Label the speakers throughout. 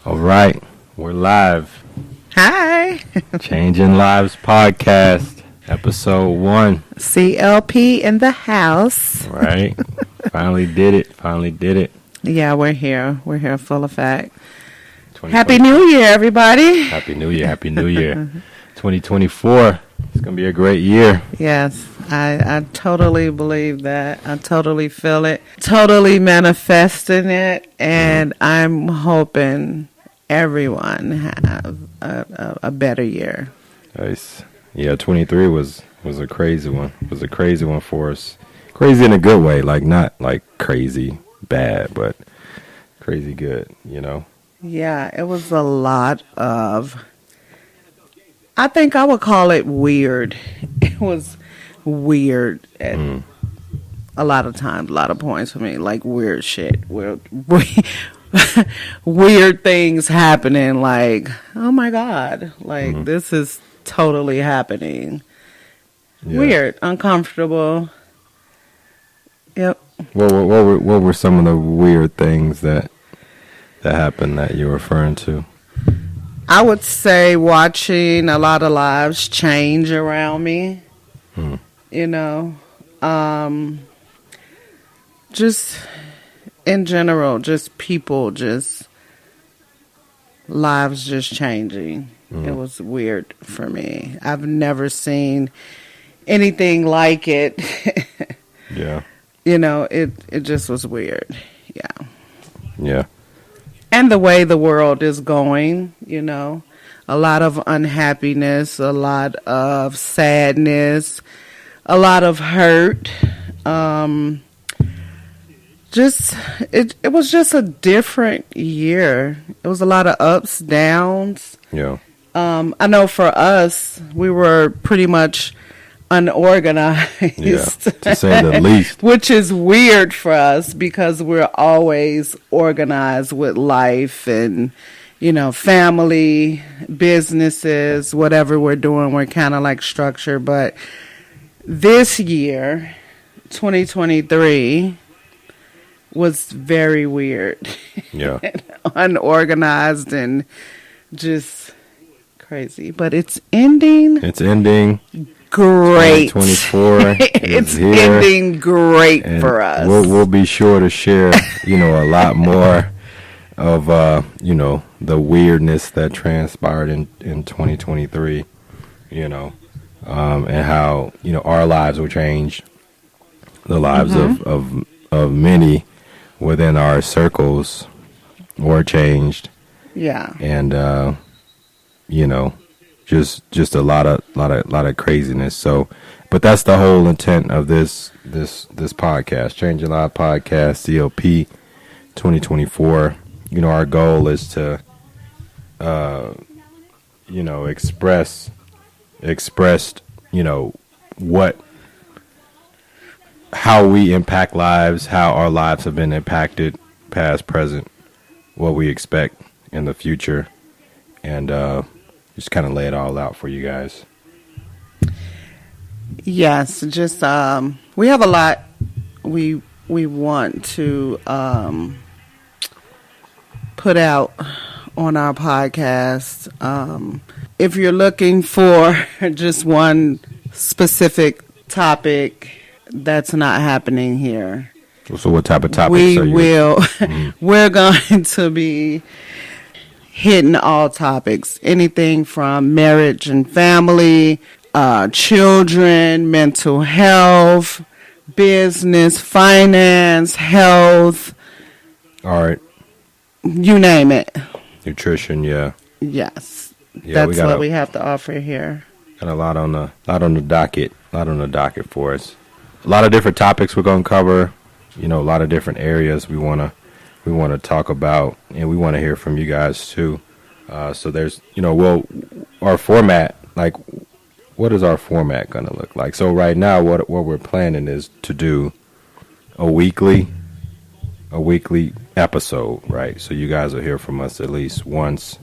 Speaker 1: All right, we're live.
Speaker 2: Hi.
Speaker 1: Changing Lives podcast, episode 1.
Speaker 2: CLP in the house.
Speaker 1: Right. Finally did it.
Speaker 2: Yeah, we're here. We're here full effect.
Speaker 1: 2020.
Speaker 2: Happy New Year, everybody.
Speaker 1: Happy New Year. 2024. It's going to be a great year.
Speaker 2: Yes, I totally believe that. I totally feel it. Totally manifesting it. And I'm hoping everyone have a better year.
Speaker 1: Nice. Yeah, 23 was a crazy one. It was a crazy one for us. Crazy in a good way, like not like crazy bad, but crazy good, you know?
Speaker 2: Yeah, it was a lot of, I think I would call it weird. It was weird at a lot of times, a lot of points for me, like weird shit, weird things happening, like, oh my God, like this is totally happening. Yeah. Weird, uncomfortable. Yep.
Speaker 1: What were some of the weird things that happened that you're referring to?
Speaker 2: I would say watching a lot of lives change around me. You know, just in general, just people, just lives just changing. It was weird for me. I've never seen anything like it.
Speaker 1: Yeah.
Speaker 2: You know, it just was weird. Yeah.
Speaker 1: Yeah.
Speaker 2: And the way the world is going, you know, a lot of unhappiness, a lot of sadness, a lot of hurt. It was just a different year. It was a lot of ups, downs.
Speaker 1: Yeah.
Speaker 2: I know for us, we were pretty much unorganized.
Speaker 1: Yeah, to say the least.
Speaker 2: Which is weird for us because we're always organized with life and, you know, family, businesses, whatever we're doing, we're kind of like structured. But this year, 2023, was very weird.
Speaker 1: Yeah.
Speaker 2: Unorganized and just crazy. But it's ending. Great.
Speaker 1: 2024
Speaker 2: it's
Speaker 1: here,
Speaker 2: ending great for us.
Speaker 1: We'll be sure to share, you know, a lot more of, you know, the weirdness that transpired in 2023, you know, and how, you know, our lives were changed, the lives of many within our circles were changed.
Speaker 2: Yeah.
Speaker 1: And, you know, just a lot of craziness. So, but that's the whole intent of this podcast, Changing Live Podcast, CLP 2024. You know, our goal is to, you know, expressed, you know, how we impact lives, how our lives have been impacted, past, present, what we expect in the future, and just kind of lay it all out for you guys.
Speaker 2: Yes, just we have a lot we want to put out on our podcast. If you're looking for just one specific topic, that's not happening here.
Speaker 1: So what type of topics
Speaker 2: we're going to be hitting all topics, anything from marriage and family, children, mental health, business, finance, health.
Speaker 1: All right.
Speaker 2: You name it.
Speaker 1: Nutrition, yeah.
Speaker 2: Yes.
Speaker 1: Yeah,
Speaker 2: that's what we have to offer here.
Speaker 1: Got a lot on the docket for us. A lot of different topics we're going to cover, you know, a lot of different areas we want to talk about, and we want to hear from you guys too. So there's, you know, our format, like, what is our format going to look like? So right now, what we're planning is to do a weekly episode, right? So you guys will hear from us at least once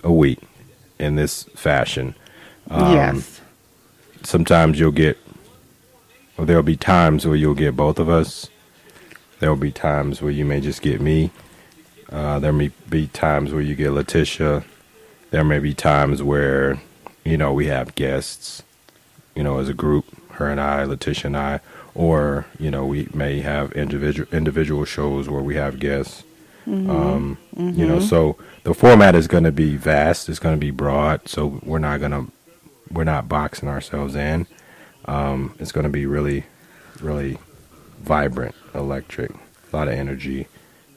Speaker 1: a week in this fashion.
Speaker 2: Yes.
Speaker 1: Sometimes there'll be times where you'll get both of us. There'll be times where you may just get me. There may be times where you get Latisha. There may be times where, we have guests, as a group, her and I, Latisha and I, or, we may have individual shows where we have guests. So the format is going to be vast. It's going to be broad. So we're not boxing ourselves in. It's going to be really, really vibrant, electric, a lot of energy.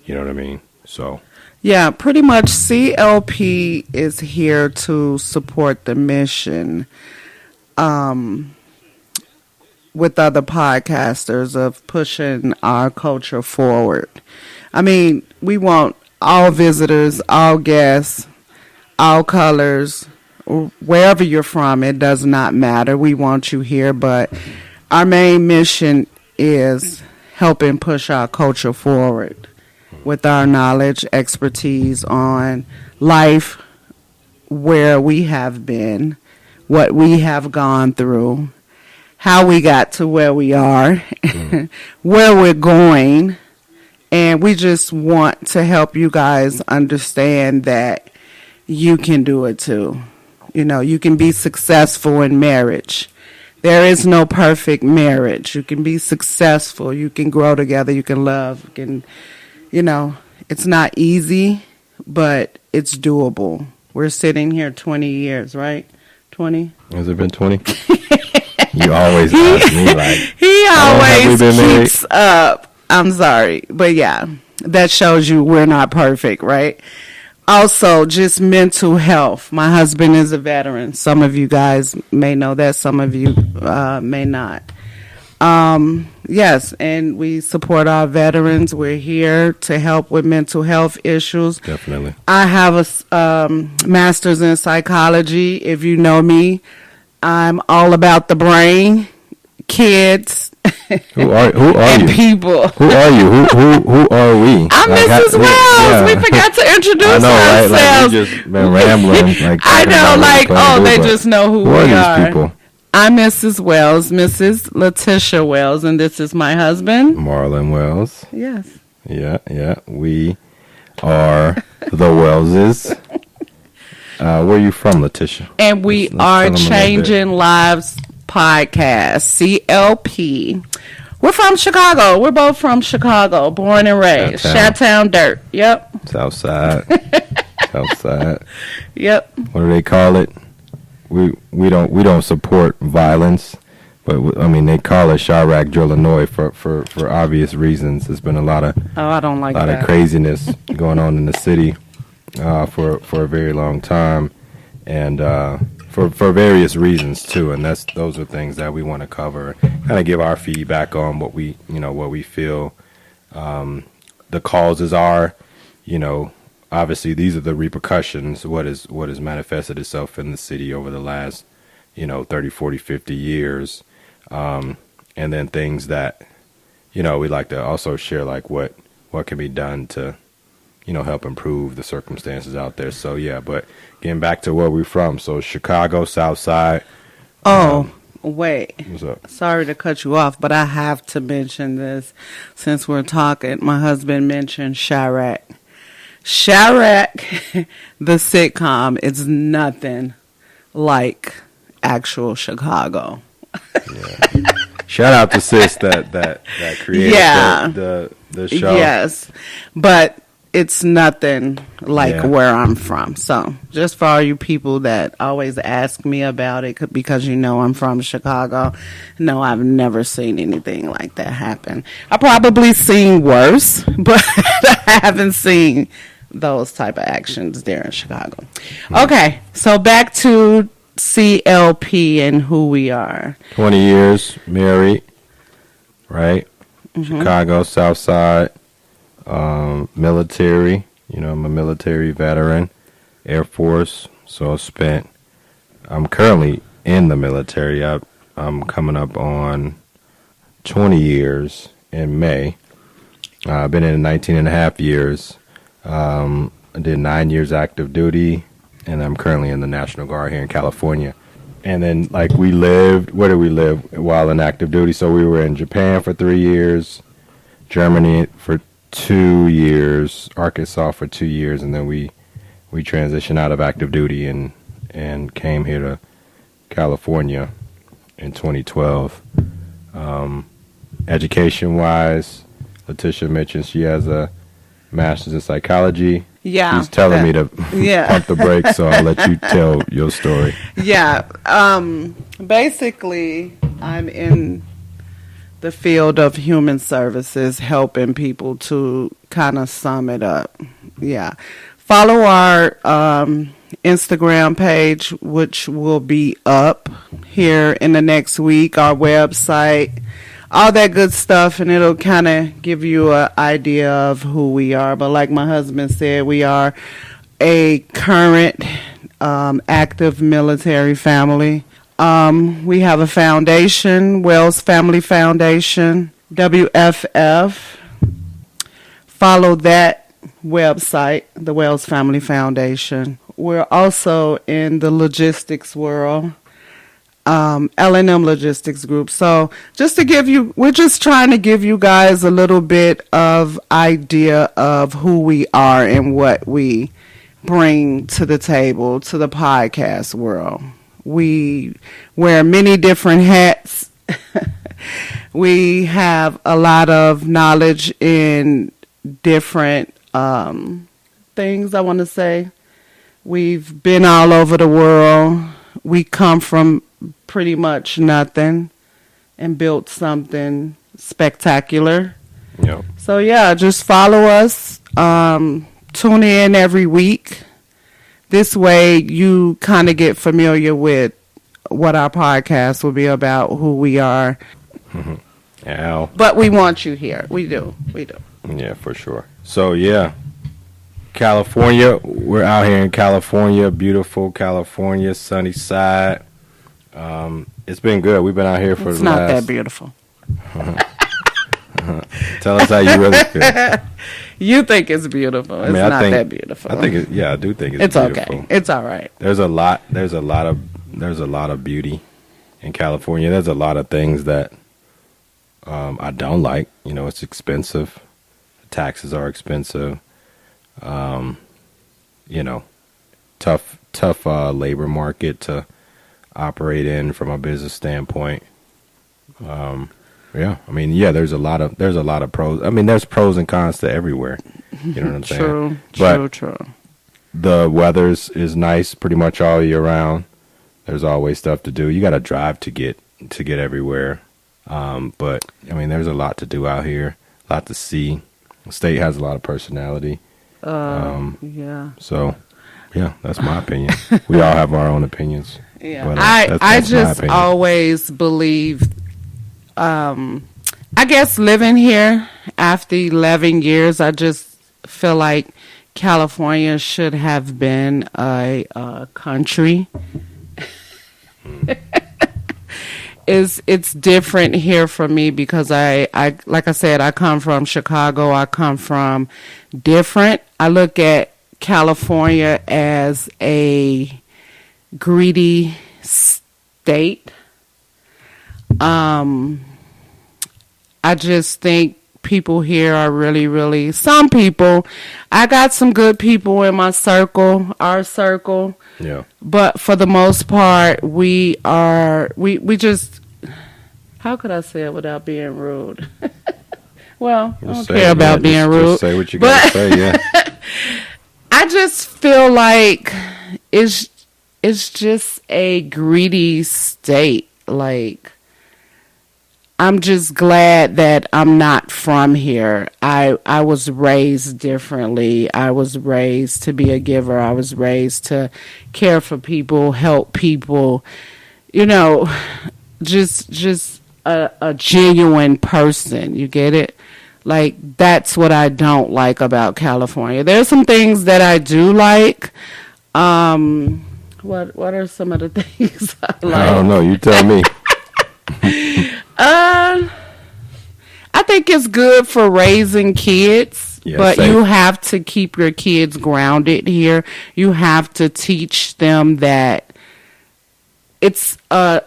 Speaker 1: You know what I mean? So.
Speaker 2: Yeah, pretty much CLP is here to support the mission with other podcasters of pushing our culture forward. I mean, we want all visitors, all guests, all colors, wherever you're from, it does not matter. We want you here, but our main mission is helping push our culture forward with our knowledge, expertise on life, where we have been, what we have gone through, how we got to where we are, where we're going. And we just want to help you guys understand that you can do it too. You can be successful in marriage. There is no perfect marriage. You can be successful. You can grow together. You can love. It's not easy, but it's doable. We're sitting here 20 years, right? 20?
Speaker 1: Has it been 20? You always ask me like.
Speaker 2: He always keeps up. I'm sorry. But yeah, that shows you we're not perfect, right? Also, just mental health. My husband is a veteran. Some of you guys may know that. Some of you may not. Yes, and we support our veterans. We're here to help with mental health issues.
Speaker 1: Definitely.
Speaker 2: I have a master's in psychology. If you know me, I'm all about the brain, kids,
Speaker 1: Who are
Speaker 2: and
Speaker 1: you?
Speaker 2: people.
Speaker 1: Who are you? Who are we?
Speaker 2: I'm Mrs. Wells. We forgot to introduce
Speaker 1: I know,
Speaker 2: ourselves.
Speaker 1: right? Like we just been rambling. Like
Speaker 2: I know, they just know who we
Speaker 1: are. These people?
Speaker 2: I'm Mrs. Wells, Mrs. Latischa Wells, and this is my husband,
Speaker 1: Marlon Wells.
Speaker 2: Yes.
Speaker 1: Yeah. We are the Wellses. Where are you from, Latisha?
Speaker 2: And we are Changing Lives Podcast, CLP. We're from Chicago. We're both from Chicago, born and raised. Chi-Town dirt. Yep.
Speaker 1: Southside.
Speaker 2: Yep.
Speaker 1: What do they call it? We don't support violence, but they call it Chirac, Illinois for obvious reasons. There's been a lot of
Speaker 2: I don't like that.
Speaker 1: of craziness going on in the city for a very long time, and for various reasons too. And those are things that we want to cover, kind of give our feedback on what we feel the causes are. Obviously, these are the repercussions, what has manifested itself in the city over the last, 30, 40, 50 years. And then things that, we'd like to also share, like what can be done to, help improve the circumstances out there. So, yeah, but getting back to where we're from. So, Chicago, South Side.
Speaker 2: Wait.
Speaker 1: What's up?
Speaker 2: Sorry to cut you off, but I have to mention this since we're talking. My husband mentioned Chirac. Chirac, the sitcom, is nothing like actual Chicago.
Speaker 1: Yeah. Shout out to Sis that created the show.
Speaker 2: Yes, but it's nothing like where I'm from. So just for all you people that always ask me about it because I'm from Chicago, no, I've never seen anything like that happen. I've probably seen worse, but I haven't seen those type of actions there in Chicago. Okay, so back to CLP and who we are.
Speaker 1: 20 years married, right? Mm-hmm. Chicago, South Side, military. I'm a military veteran, Air Force. So I'm currently in the military. I'm coming up on 20 years in May. I've been in 19 and a half years. I did 9 years active duty, and I'm currently in the National Guard here in California. And then, where did we live while in active duty? So we were in Japan for 3 years, Germany for 2 years, Arkansas for 2 years, and then we transitioned out of active duty and came here to California in 2012. Education wise, Latisha mentioned she has a master's in psychology.
Speaker 2: Yeah.
Speaker 1: She's telling me to
Speaker 2: Yeah.
Speaker 1: pump the brakes, so I'll let you tell your story.
Speaker 2: Yeah. Basically, I'm in the field of human services, helping people, to kind of sum it up. Yeah. Follow our Instagram page, which will be up here in the next week, our website, all that good stuff, and it'll kind of give you an idea of who we are. But like my husband said, we are a current active military family. We have a foundation, Wells Family Foundation, WFF. Follow that website, the Wells Family Foundation. We're also in the logistics world, L&M Logistics Group. So we're just trying to give you guys a little bit of idea of who we are and what we bring to the table, to the podcast world. We wear many different hats. We have a lot of knowledge in different things, I want to say. We've been all over the world. We come from pretty much nothing and built something spectacular.
Speaker 1: Yep.
Speaker 2: So, yeah, just follow us. Tune in every week. This way you kind of get familiar with what our podcast will be about, who we are.
Speaker 1: Mm-hmm. Al.
Speaker 2: But we want you here. We do.
Speaker 1: Yeah, for sure. So, yeah. California, we're out here in California, beautiful California, sunny side. It's been good. We've been out here for
Speaker 2: it's
Speaker 1: the
Speaker 2: not
Speaker 1: last...
Speaker 2: that beautiful.
Speaker 1: Tell us how you really feel.
Speaker 2: You think it's beautiful. It's not that beautiful.
Speaker 1: I think I do think it's beautiful.
Speaker 2: Okay. It's all right.
Speaker 1: There's a lot of beauty in California. There's a lot of things that I don't like. You know, it's expensive. Taxes are expensive. You know, tough labor market to operate in from a business standpoint. Yeah, I mean, yeah, there's a lot of pros. I mean, there's pros and cons to everywhere. You know what I'm saying?
Speaker 2: True.
Speaker 1: The weather is nice pretty much all year round. There's always stuff to do. You got to drive to get everywhere. But I mean, there's a lot to do out here, a lot to see. The state has a lot of personality.
Speaker 2: Yeah.
Speaker 1: So, yeah, that's my opinion. We all have our own opinions.
Speaker 2: Yeah.
Speaker 1: But,
Speaker 2: I just always believe, I guess living here after 11 years, I just feel like California should have been a country. It's different here for me because I like I said, I come from Chicago. I come from different. I look at California as a greedy state. I just think people here are really, some people. I got some good people in my circle, our circle.
Speaker 1: Yeah.
Speaker 2: But for the most part, we just, how could I say it without being rude? Well, I don't care about being rude.
Speaker 1: Just say what you got to say, yeah.
Speaker 2: I just feel like it's just a greedy state. Like, I'm just glad that I'm not from here. I was raised differently. I was raised to be a giver. I was raised to care for people, help people. You know, just a genuine person. You get it? Like, that's what I don't like about California. There's some things that I do like. What are some of the things I like?
Speaker 1: I don't know. You tell me.
Speaker 2: I think it's good for raising kids, but
Speaker 1: safe.
Speaker 2: You have to keep your kids grounded here. You have to teach them that it's a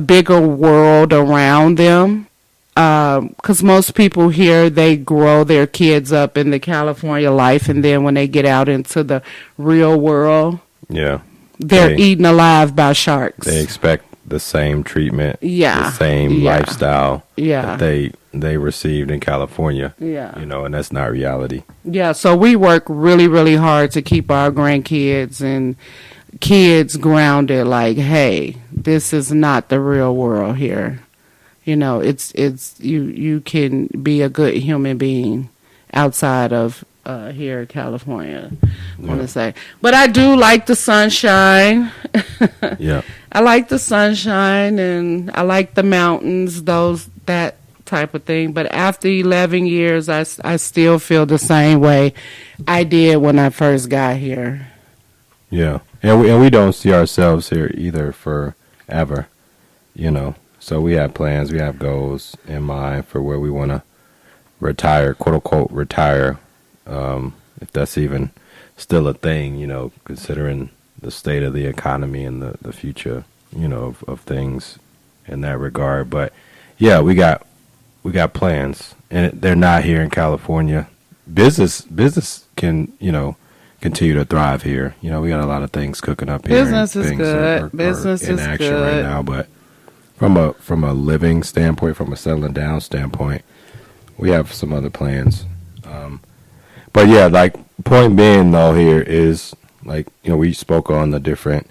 Speaker 2: bigger world around them. because most people here, they grow their kids up in the California life, and then when they get out into the real world,
Speaker 1: Yeah.
Speaker 2: they're
Speaker 1: They-
Speaker 2: eaten alive by sharks.
Speaker 1: They expect the same treatment,
Speaker 2: Yeah.
Speaker 1: the same
Speaker 2: Yeah.
Speaker 1: lifestyle
Speaker 2: Yeah.
Speaker 1: that they received in California.
Speaker 2: Yeah.
Speaker 1: You know, and that's not reality.
Speaker 2: Yeah, so we work really, really hard to keep our grandkids and kids grounded. Like, hey, this is not the real world here. You know, it's you can be a good human being outside of here in California. I want to say, but I do like the sunshine.
Speaker 1: Yeah.
Speaker 2: I like the sunshine, and I like the mountains. That type of thing. But after 11 years, I still feel the same way I did when I first got here.
Speaker 1: Yeah. And we don't see ourselves here either forever, you know. So we have plans, we have goals in mind for where we want to retire, quote unquote, retire, if that's even still a thing, you know, considering the state of the economy and the future, you know, of things in that regard. But yeah, we got plans, and they're not here in California. Business can, you know, continue to thrive here. You know, we got a lot of things cooking up here.
Speaker 2: Business
Speaker 1: and
Speaker 2: is
Speaker 1: things
Speaker 2: good. Business
Speaker 1: in
Speaker 2: is
Speaker 1: action
Speaker 2: good
Speaker 1: right now. But from a living standpoint, from a settling down standpoint, we have some other plans. But yeah, like, point being though here is, like, you know, we spoke on the different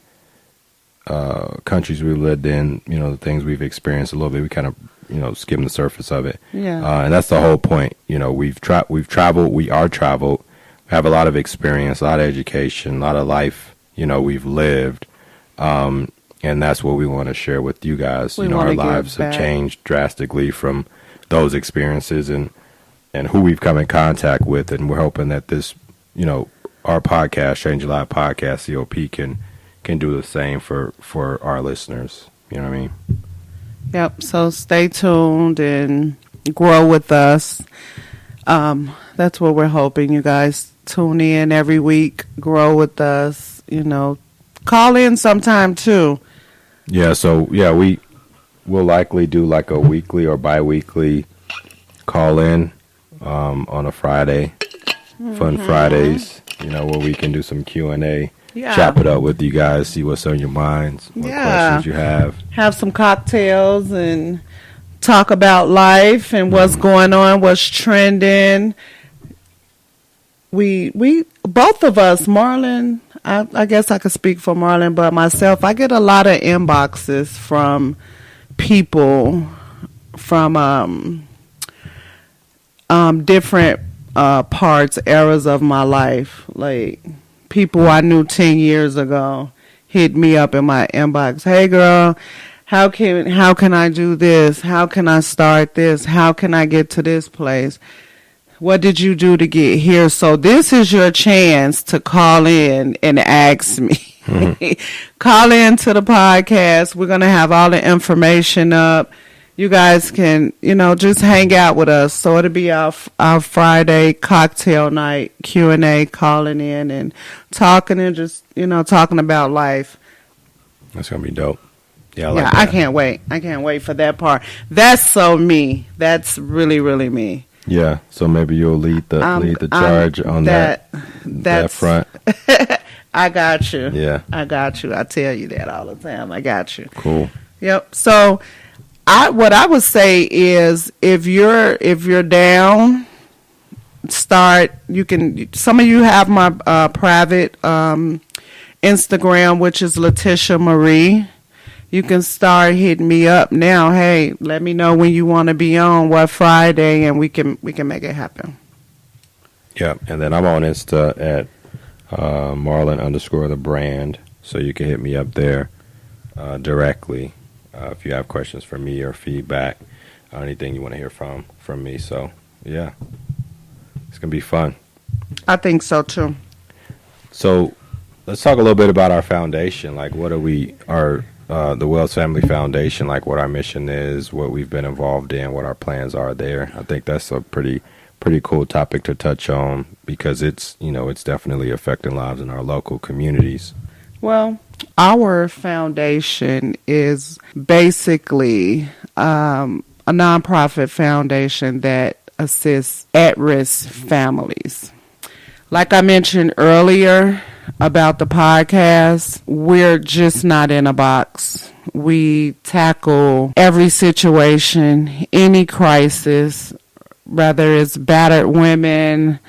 Speaker 1: countries we lived in, you know, the things we've experienced a little bit. We kind of, you know, skimmed the surface of it.
Speaker 2: Yeah.
Speaker 1: And that's the whole point. You know, we've traveled, we are traveled, we have a lot of experience, a lot of education, a lot of life, you know, we've lived. And that's what we want to share with you guys.
Speaker 2: We
Speaker 1: you know,
Speaker 2: wanna
Speaker 1: our
Speaker 2: give
Speaker 1: lives have
Speaker 2: back.
Speaker 1: changed drastically from those experiences and who we've come in contact with. And we're hoping that this, you know, our podcast, Change Your Life Podcast, CLP, can do the same for our listeners. You know what I mean?
Speaker 2: Yep. So stay tuned and grow with us. That's what we're hoping. You guys tune in every week, grow with us. You know, call in sometime too.
Speaker 1: Yeah. So yeah, we'll likely do like a weekly or bi-weekly call in on a Friday, fun Fridays. You know, where we can do some Q&A.
Speaker 2: Yeah.
Speaker 1: Chop it up with you guys, see what's on your minds, what questions you have.
Speaker 2: Have some cocktails and talk about life and what's going on, what's trending. We both of us, Marlon, I guess I could speak for Marlon, but myself, I get a lot of inboxes from people from different eras of my life. Like, people I knew 10 years ago hit me up in my inbox. Hey girl, how can I do this? How can I start this? How can I get to this place? What did you do to get here? So this is your chance to call in and ask me. Call in to the podcast. We're going to have all the information up. You guys can, you know, just hang out with us. So it'll be our Friday cocktail night, Q&A, calling in and talking and just, you know, talking about life.
Speaker 1: That's going to be dope. Yeah,
Speaker 2: Yeah, I can't wait. I can't wait for that part. That's so me. That's really, really me.
Speaker 1: Yeah, so maybe you'll lead the charge on that front.
Speaker 2: I got you.
Speaker 1: Yeah.
Speaker 2: I got you. I tell you that all the time. I got you.
Speaker 1: Cool.
Speaker 2: Yep. So what I would say is if you're down, start. You can. Some of you have my private Instagram, which is Latischa Marie. You can start hitting me up now. Hey, let me know when you want to be on, what Friday, and we can make it happen.
Speaker 1: Yeah, and then I'm on Insta at Marlon _ the brand, so you can hit me up there directly if you have questions for me or feedback or anything you want to hear from me. So yeah, it's gonna be fun.
Speaker 2: I think so too.
Speaker 1: So let's talk a little bit about our foundation. Like, what are the Wells Family Foundation, like what our mission is, what we've been involved in, what our plans are there. I think that's a pretty cool topic to touch on because it's definitely affecting lives in our local communities.
Speaker 2: Well, our foundation is basically a a nonprofit foundation that assists at-risk families. Like I mentioned earlier about the podcast, we're just not in a box. We tackle every situation, any crisis, whether it's battered women,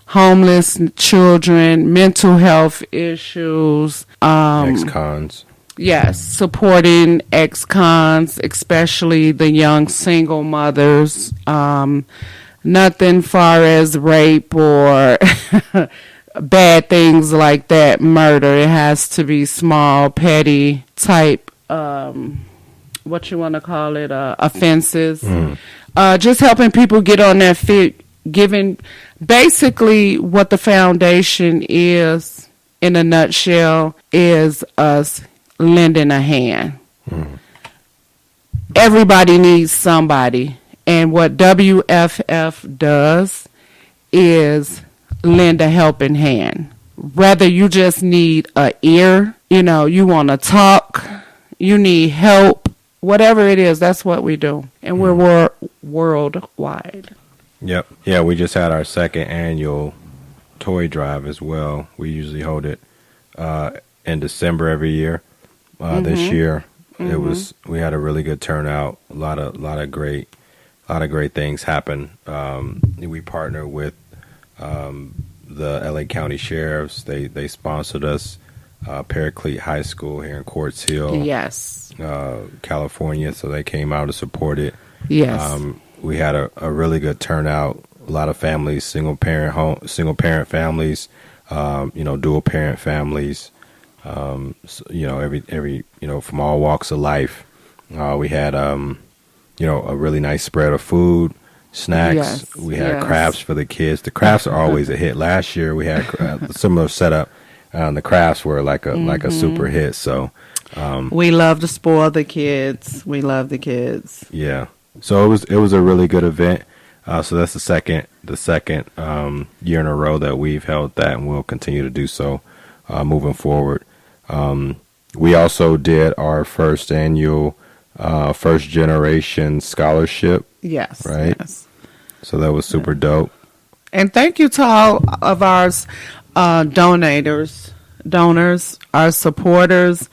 Speaker 2: homeless children, mental health issues.
Speaker 1: Ex-cons.
Speaker 2: Yes, supporting ex-cons, especially the young single mothers. Nothing far as rape or bad things like that, murder. It has to be small, petty type, what you want to call it, offenses. Just helping people get on their feet, giving basically what the foundation is in a nutshell is us lending a hand. Everybody needs somebody. And what WFF does is lend a helping hand. Whether you just need an ear, you want to talk, you need help, whatever it is, that's what we do. And we're worldwide.
Speaker 1: Yep. Yeah, we just had our second annual toy drive as well. We usually hold it in December every year. This year, we had a really good turnout. A lot of great things happen. We partner with the LA County Sheriffs. They sponsored us. Paraclete High School here in Quartz Hill,
Speaker 2: yes,
Speaker 1: California. So they came out to support it.
Speaker 2: Yes,
Speaker 1: we had a really good turnout. A lot of families, single parent families, dual parent families. Every from all walks of life. We had a really nice spread of food, snacks.
Speaker 2: Yes,
Speaker 1: we had
Speaker 2: yes.
Speaker 1: crafts for the kids. The crafts are always a hit. Last year we had a similar setup. The crafts were like a super hit. So
Speaker 2: we love to spoil the kids. We love the kids.
Speaker 1: Yeah. So it was a really good event. So that's the second year in a row that we've held that, and we'll continue to do so moving forward. We also did our first annual first generation scholarship.
Speaker 2: Yes.
Speaker 1: Right.
Speaker 2: Yes.
Speaker 1: So that was super dope.
Speaker 2: And thank you to all of our donors, our supporters.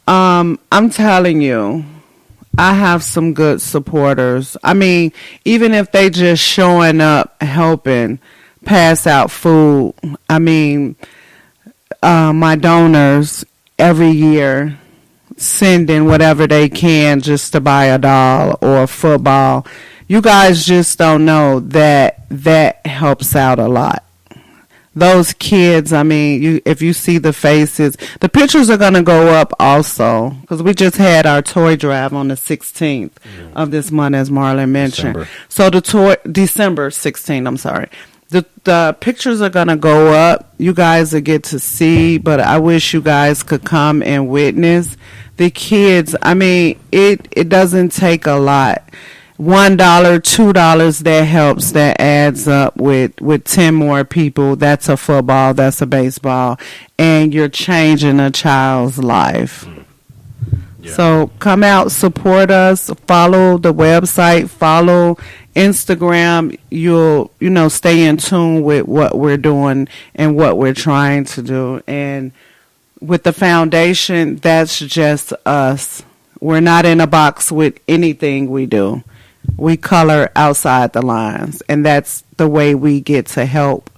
Speaker 2: I'm telling you, I have some good supporters. I mean, even if they just showing up, helping, pass out food. I mean, my donors every year sending whatever they can just to buy a doll or a football. You guys just don't know that helps out a lot. Those kids, I mean, if you see the faces, the pictures are going to go up also, because we just had our toy drive on the 16th of this month, as Marlon mentioned.
Speaker 1: December.
Speaker 2: So December 16th, I'm sorry. The pictures are going to go up. You guys will get to see, but I wish you guys could come and witness. The kids, I mean, it doesn't take a lot. $1, $2, that helps. That adds up with 10 more people. That's a football. That's a baseball. And you're changing a child's life.
Speaker 1: Yeah.
Speaker 2: So come out, support us, follow the website, follow Instagram. You'll, stay in tune with what we're doing and what we're trying to do. And with the foundation, that's just us. We're not in a box with anything we do. We color outside the lines, and that's the way we get to help,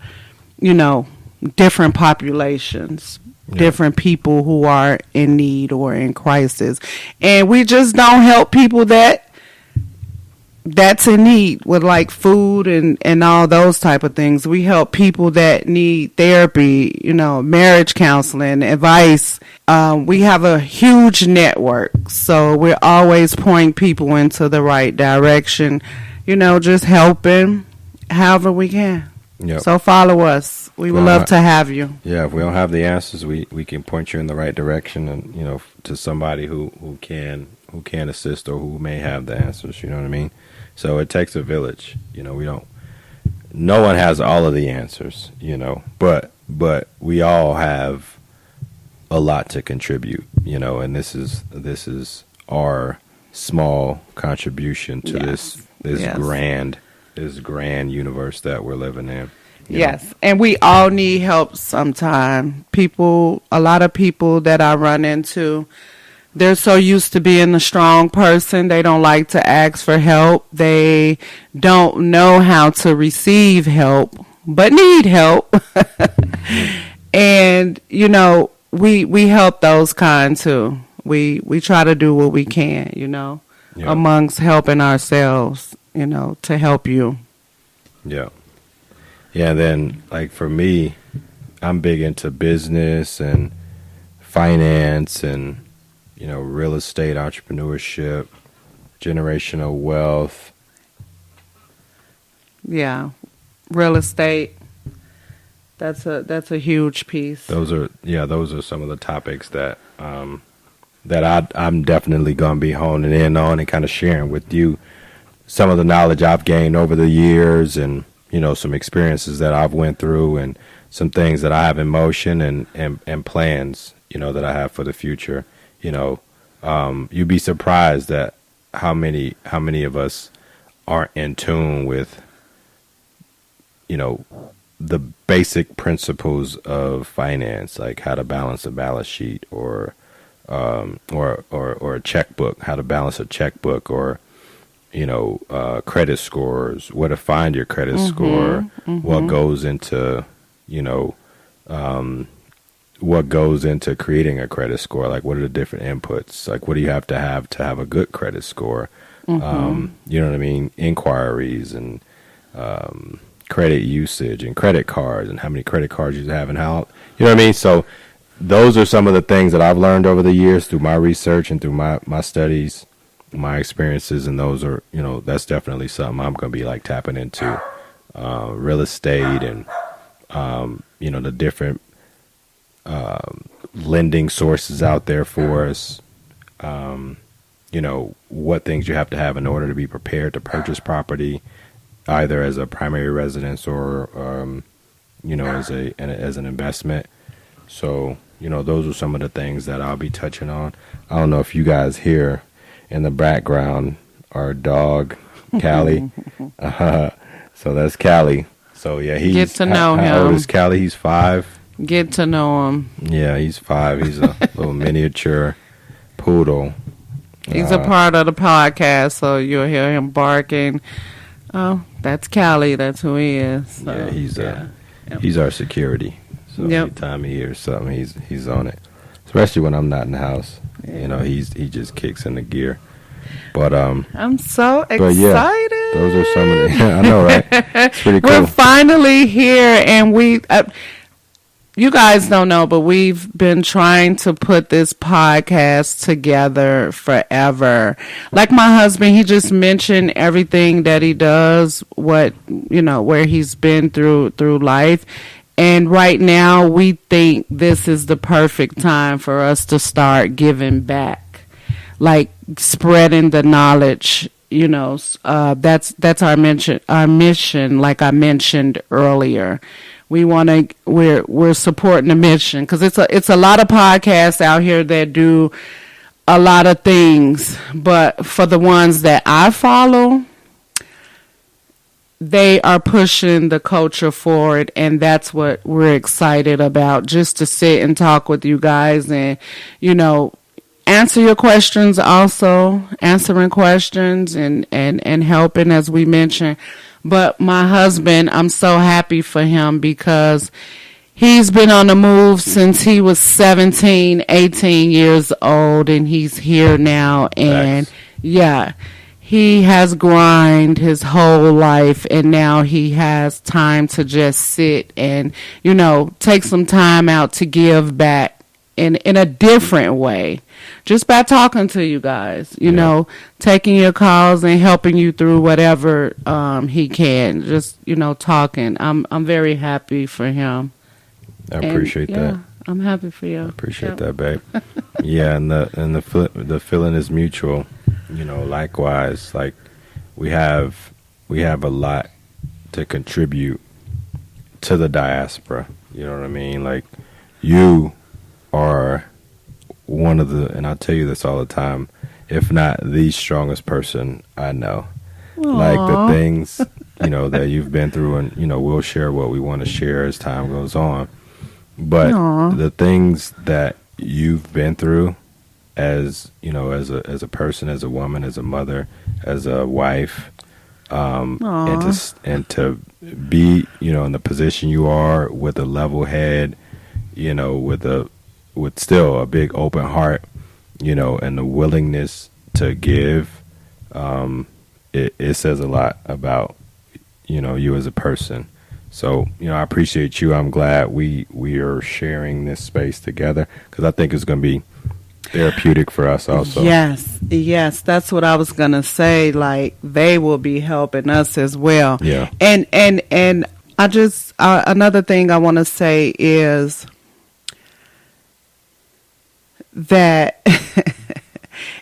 Speaker 2: different populations, different people who are in need or in crisis. And we just don't help people that's in need with like food and all those type of things. We help people that need therapy, marriage counseling, advice. We have a huge network, so we're always pointing people into the right direction, just helping however we can.
Speaker 1: Yep.
Speaker 2: So follow us. We would love to have you.
Speaker 1: Yeah, if we don't have the answers, we can point you in the right direction, and to somebody who can assist or who may have the answers. You know what I mean? So it takes a village. No one has all of the answers. But we all have a lot to contribute. And this is our small contribution to
Speaker 2: Yes.
Speaker 1: this
Speaker 2: Yes.
Speaker 1: grand universe that we're living in. you
Speaker 2: Yes,
Speaker 1: know?
Speaker 2: and we all need help sometime. A lot of people that I run into, they're so used to being a strong person, they don't like to ask for help. They don't know how to receive help, but need help. And, we help those kind too. We try to do what we can,
Speaker 1: Yeah.
Speaker 2: amongst helping ourselves, to help you.
Speaker 1: Yeah. Yeah, and then like for me, I'm big into business and finance and real estate entrepreneurship, generational wealth.
Speaker 2: Yeah. Real estate. That's a huge piece.
Speaker 1: Those are some of the topics that I'm definitely going to be honing in on and kind of sharing with you some of the knowledge I've gained over the years, and some experiences that I've went through, and some things that I have in motion, and plans that I have for the future. You'd be surprised at how many of us aren't in tune with the basic principles of finance, like how to balance a balance sheet, or a checkbook, how to balance a checkbook, or credit scores, where to find your credit score, what goes into creating a credit score, like what are the different inputs, like what do you have to have a good credit score, you know what I mean, inquiries, and credit usage, and credit cards, and how many credit cards you have, and how, you know what I mean. So those are some of the things that I've learned over the years through my research and through my studies, my experiences, and those are, that's definitely something I'm going to be like tapping into, real estate, and the different lending sources out there for us, what things you have to have in order to be prepared to purchase property, either as a primary residence or as an investment. So those are some of the things that I'll be touching on. I don't know if you guys hear in the background our dog Callie. So that's Callie. So yeah, he's
Speaker 2: Get to know him.
Speaker 1: How old is Callie? He's 5.
Speaker 2: Get to know him.
Speaker 1: Yeah, he's 5. He's a little miniature poodle.
Speaker 2: He's a part of the podcast, so you'll hear him barking. Oh, that's Callie. That's who he is. So,
Speaker 1: yeah, he's our security. So anytime he hears something, he's on it. Especially when I'm not in the house.
Speaker 2: Yeah.
Speaker 1: He just kicks into gear. But
Speaker 2: I'm so excited.
Speaker 1: But yeah, those are some of the. I know, right? It's pretty cool.
Speaker 2: We're finally here, and we. You guys don't know, but we've been trying to put this podcast together forever. Like my husband, he just mentioned everything that he does, where he's been through life. And right now, we think this is the perfect time for us to start giving back, like spreading the knowledge. That's our mission. Like I mentioned earlier, we're supporting the mission, because it's a lot of podcasts out here that do a lot of things, but for the ones that I follow, they are pushing the culture forward, and that's what we're excited about, just to sit and talk with you guys and, answer your questions, also answering questions and helping, as we mentioned. But my husband, I'm so happy for him, because he's been on the move since he was 17, 18 years old, and he's here now. And
Speaker 1: Thanks.
Speaker 2: Yeah, he has grinded his whole life, and now he has time to just sit and, take some time out to give back in a different way, just by talking to you guys, taking your calls and helping you through whatever he can, just, talking. I'm very happy for him.
Speaker 1: I appreciate that.
Speaker 2: I'm happy for you.
Speaker 1: I appreciate that, babe. Yeah, and the feeling is mutual. Likewise, like we have a lot to contribute to the diaspora. You know what I mean? Like, you are one of the, and I tell you this all the time, if not the strongest person I know. Like the things, you know, that you've been through, and, you know, we'll share what we want to share as time goes on. But the things that you've been through as, you know, as a person, as a woman, as a mother, as a wife, and to be, you know, in the position you are with a level head, you know, with still a big open heart, you know, and the willingness to give, it says a lot about, you know, you as a person. So, you know, I appreciate you. I'm glad we are sharing this space together, because I think it's going to be therapeutic for us also.
Speaker 2: Yes, that's what I was going to say. Like, they will be helping us as well.
Speaker 1: Yeah.
Speaker 2: And I just, another thing I want to say is that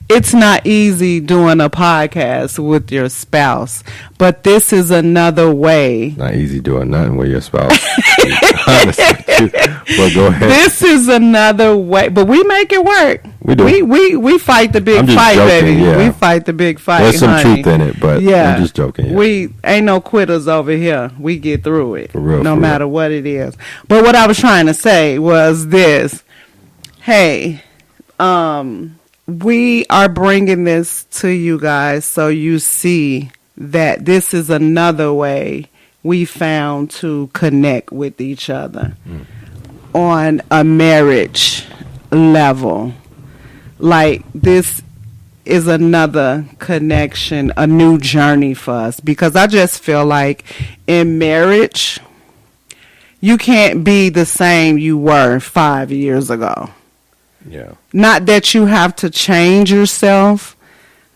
Speaker 2: it's not easy doing a podcast with your spouse, but this is another way.
Speaker 1: Not easy doing nothing with your spouse. Honestly, but go ahead.
Speaker 2: This is another way, but we make it work.
Speaker 1: We do.
Speaker 2: We fight the big fight,
Speaker 1: joking,
Speaker 2: baby.
Speaker 1: yeah.
Speaker 2: We fight the big fight.
Speaker 1: There's some
Speaker 2: honey.
Speaker 1: truth in it, but
Speaker 2: yeah.
Speaker 1: I'm just joking. Yeah.
Speaker 2: We ain't no quitters over here. We get through it,
Speaker 1: For real,
Speaker 2: no
Speaker 1: for
Speaker 2: matter
Speaker 1: real.
Speaker 2: what it is. But what I was trying to say was this: hey, we are bringing this to you guys so you see that this is another way we found to connect with each other on a marriage level. Like, this is another connection, a new journey for us, because I just feel like in marriage, you can't be the same you were 5 years ago.
Speaker 1: Yeah.
Speaker 2: Not that you have to change yourself,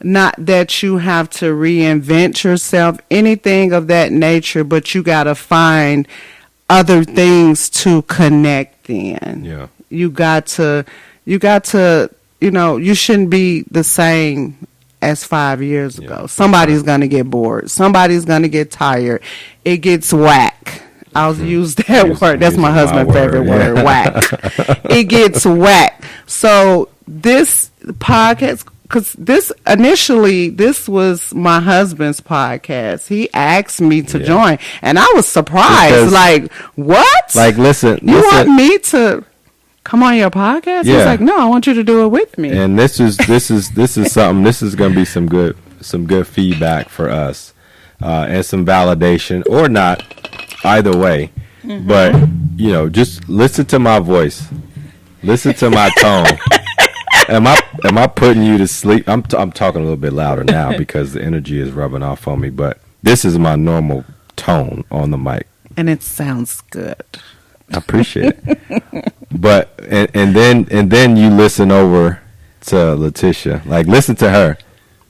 Speaker 2: not that you have to reinvent yourself, anything of that nature, but you got to find other things to connect in.
Speaker 1: Yeah.
Speaker 2: You got to, you know, you shouldn't be the same as 5 years ago. Somebody's going to get bored. Somebody's going to get tired. It gets whack. I'll use that word. That's my husband's favorite word, whack. It gets whack. So this podcast, because this was my husband's podcast. He asked me to join, and I was surprised.
Speaker 1: Because,
Speaker 2: like, what?
Speaker 1: Like, listen.
Speaker 2: You want me to come on your podcast?
Speaker 1: Yeah.
Speaker 2: He's like, no, I want you to do it with me.
Speaker 1: And this is something. This is going to be some good feedback for us, and some validation or not. Either way, but, you know, just listen to my voice, listen to my tone. Am I putting you to sleep? I'm talking a little bit louder now because the energy is rubbing off on me. But this is my normal tone on the mic,
Speaker 2: and it sounds good.
Speaker 1: I appreciate it. But and then you listen over to Latischa. Like, listen to her.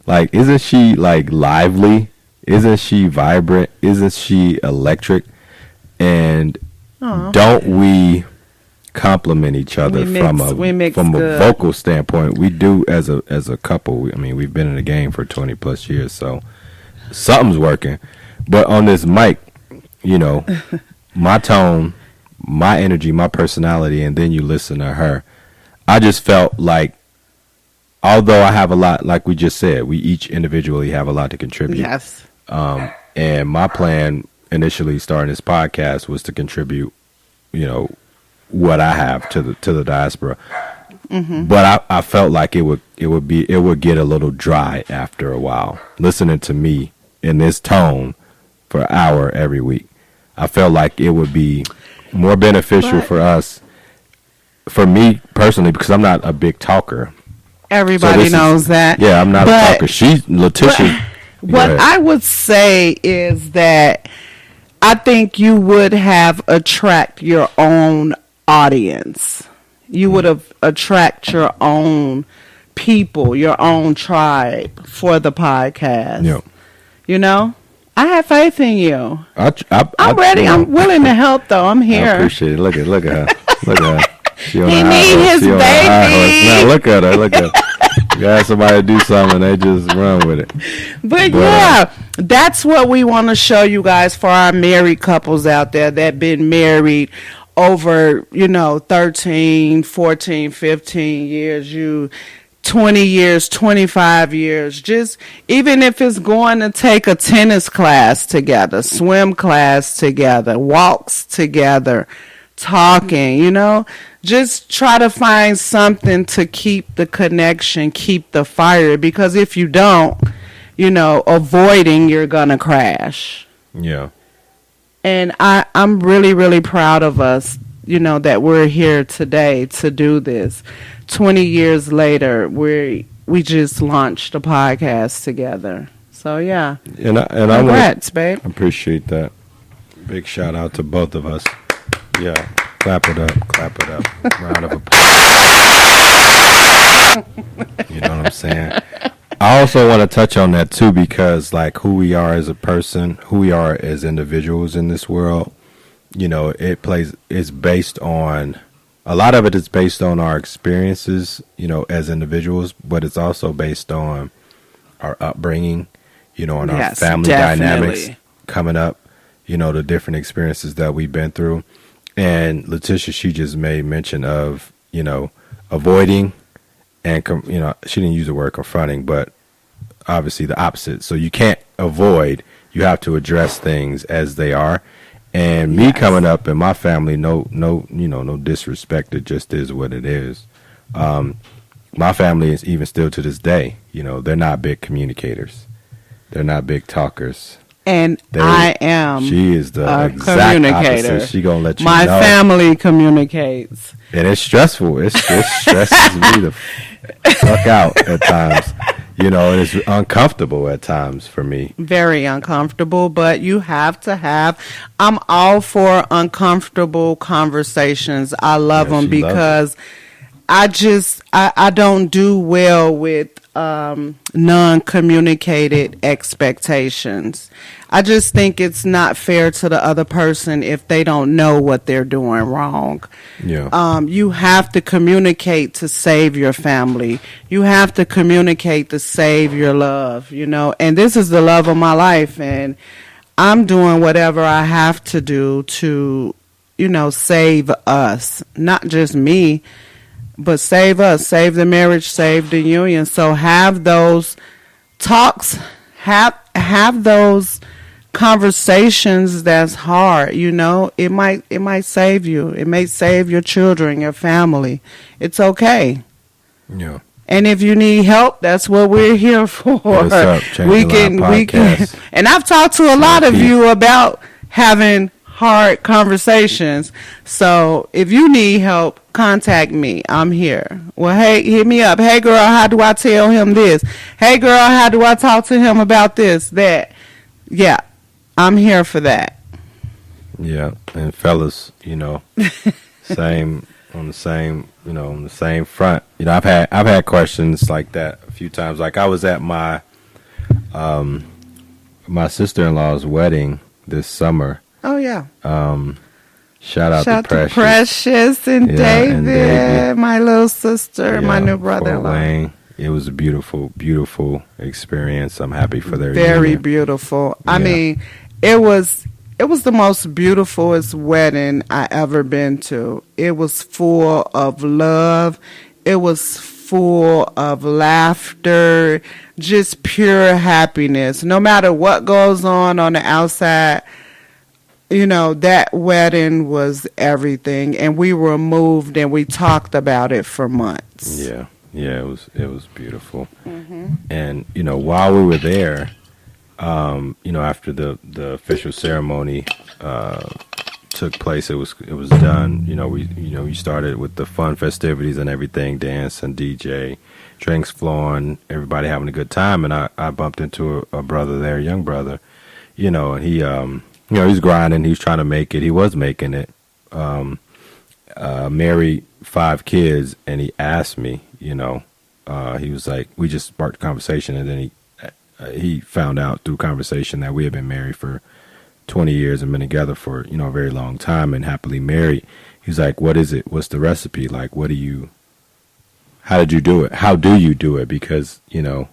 Speaker 1: Like, isn't she like lively? Isn't she vibrant? Isn't she electric? And don't we complement each other from a vocal standpoint? We do as a couple. I mean, we've been in the game for 20 plus years, so something's working. But on this mic, you know, my tone, my energy, my personality, and then you listen to her. I just felt like, although I have a lot, like we just said, we each individually have a lot to contribute.
Speaker 2: Yes.
Speaker 1: And my plan initially starting this podcast was to contribute, you know, what I have to the diaspora. But I felt like it would get a little dry after a while, listening to me in this tone for an hour every week. I felt like it would be more beneficial for us, for me personally, because I'm not a big talker.
Speaker 2: Everybody knows that.
Speaker 1: Yeah, I'm not a talker. Latischa.
Speaker 2: What I would say is that I think you would have attract your own audience. You would have attract your own people, your own tribe for the podcast.
Speaker 1: Yeah.
Speaker 2: You know, I have faith in you.
Speaker 1: I'm
Speaker 2: ready. I'm willing to help, though. I'm here.
Speaker 1: I appreciate it. Look at her. Look at her. She on
Speaker 2: He
Speaker 1: the high
Speaker 2: need
Speaker 1: horse.
Speaker 2: his
Speaker 1: She on the high
Speaker 2: baby.
Speaker 1: horse. Now look at her. Look at her. You ask somebody to do something, they just run with it.
Speaker 2: But yeah, that's what we want to show you guys for our married couples out there that been married over, 13, 14, 15 years. You 20 years, 25 years, just even if it's going to take a tennis class together, swim class together, walks together, talking, just try to find something to keep the connection, keep the fire, because if you don't, avoiding, you're going to crash.
Speaker 1: Yeah.
Speaker 2: And I'm really, really proud of us, that we're here today to do this. 20 years later, we just launched a podcast together. So, yeah.
Speaker 1: And
Speaker 2: congrats, babe.
Speaker 1: I appreciate that. Big shout out to both of us. Yeah. Clap it up. Clap it up. Round of applause. You know what I'm saying? I also want to touch on that too, because like who we are as a person, who we are as individuals in this world, it's based on, a lot of it is based on our experiences, as individuals, but it's also based on our upbringing, on our family dynamics coming up, the different experiences that we've been through. And Latisha, she just made mention of, avoiding and, she didn't use the word confronting, but obviously the opposite. So you can't avoid, you have to address things as they are. And me coming up in my family, no disrespect. It just is what it is. My family is even still to this day, they're not big communicators. They're not big talkers.
Speaker 2: And I am.
Speaker 1: She is the exact
Speaker 2: communicator.
Speaker 1: opposite. She gonna let you
Speaker 2: My
Speaker 1: know.
Speaker 2: My family communicates.
Speaker 1: And it's stressful. It stresses me the fuck out at times. And it's uncomfortable at times for me. Very
Speaker 2: uncomfortable, but you have to have. I'm all for uncomfortable conversations. I love them because I don't do well with non-communicated expectations. I just think it's not fair to the other person if they don't know what they're doing wrong.
Speaker 1: Yeah.
Speaker 2: You have to communicate to save your family. You have to communicate to save your love, and this is the love of my life, and I'm doing whatever I have to do to, save us, not just me, but save us, save the marriage, save the union. So have those talks, have those conversations that's hard, it might save you. It may save your children, your family. It's okay.
Speaker 1: Yeah.
Speaker 2: And if you need help, that's what we're here for.
Speaker 1: What's up?
Speaker 2: We can, and I've talked to a lot of you about having hard conversations. So if you need help, contact me. I'm here. Well, hey, hit me up. Hey, girl, how do I tell him this? Hey, girl, how do I talk to him about this, that? Yeah, I'm here for that.
Speaker 1: Yeah, and fellas, same on the same front. I've had questions like that a few times. Like I was at my my sister-in-law's wedding this summer.
Speaker 2: Oh yeah.
Speaker 1: Shout out to Precious.
Speaker 2: Precious and David, my little sister, my new brother-in-law.
Speaker 1: It was a beautiful, beautiful experience. I'm happy for their
Speaker 2: very
Speaker 1: union.
Speaker 2: Beautiful.
Speaker 1: Yeah.
Speaker 2: I mean, it was the most beautifulest wedding I ever been to. It was full of love. It was full of laughter, just pure happiness. No matter what goes on the outside, that wedding was everything, and we were moved, and we talked about it for months.
Speaker 1: Yeah, it was beautiful.
Speaker 2: Mm-hmm.
Speaker 1: And while we were there, after the official ceremony took place, it was done. We started with the fun festivities and everything, dance and DJ, drinks flowing, everybody having a good time. And I bumped into a brother there, a young brother, and he he's grinding. He's trying to make it. He was making it. Married, 5 kids, and he asked me. He was like, we just sparked a conversation, and then he found out through conversation that we had been married for 20 years and been together for a very long time and happily married. He's like, what is it? What's the recipe? Like, how did you do it? How do you do it? Because I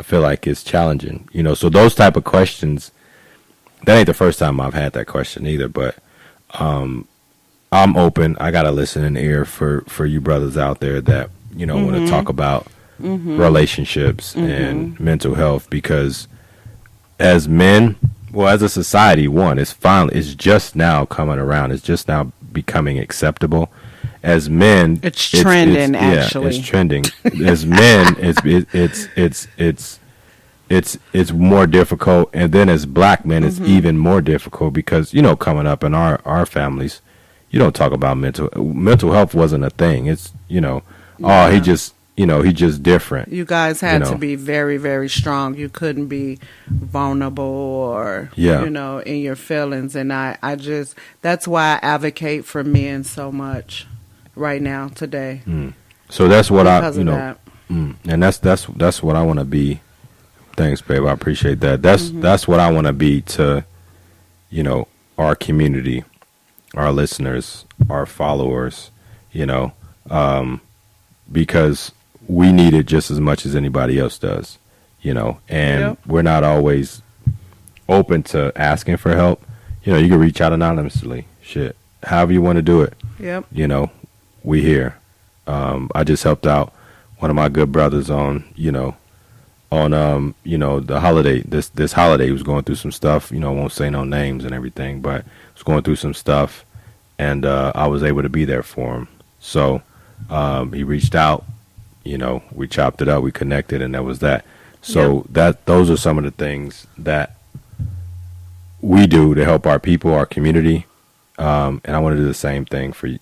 Speaker 1: feel like it's challenging. So those type of questions. That ain't the first time I've had that question either, but I'm open. I got a listening ear for you brothers out there that, want to talk about relationships and mental health, because as men, well, as a society, it's just now coming around. It's just now becoming acceptable. As men,
Speaker 2: it's trending. Actually,
Speaker 1: it's trending. As men, it's more difficult, and then as black men, it's even more difficult because coming up in our families, you don't talk about mental health wasn't a thing. It's oh, he just different.
Speaker 2: You guys had to be very, very strong. You couldn't be vulnerable or, in your feelings. And I just, that's why I advocate for men so much right now, today.
Speaker 1: So that's what
Speaker 2: and
Speaker 1: that's what I want to be. Thanks, babe. I appreciate that. That's what I want to be to, our community, our listeners, our followers, because we need it just as much as anybody else does, and we're not always open to asking for help. You can reach out anonymously, however you want to do it.
Speaker 2: Yep.
Speaker 1: We here. I just helped out one of my good brothers on the holiday, this holiday. He was going through some stuff, I won't say no names and everything, but was going through some stuff, and I was able to be there for him. So he reached out, we chopped it up, we connected, and that was that. So those are some of the things that we do to help our people, our community, and I want to do the same thing for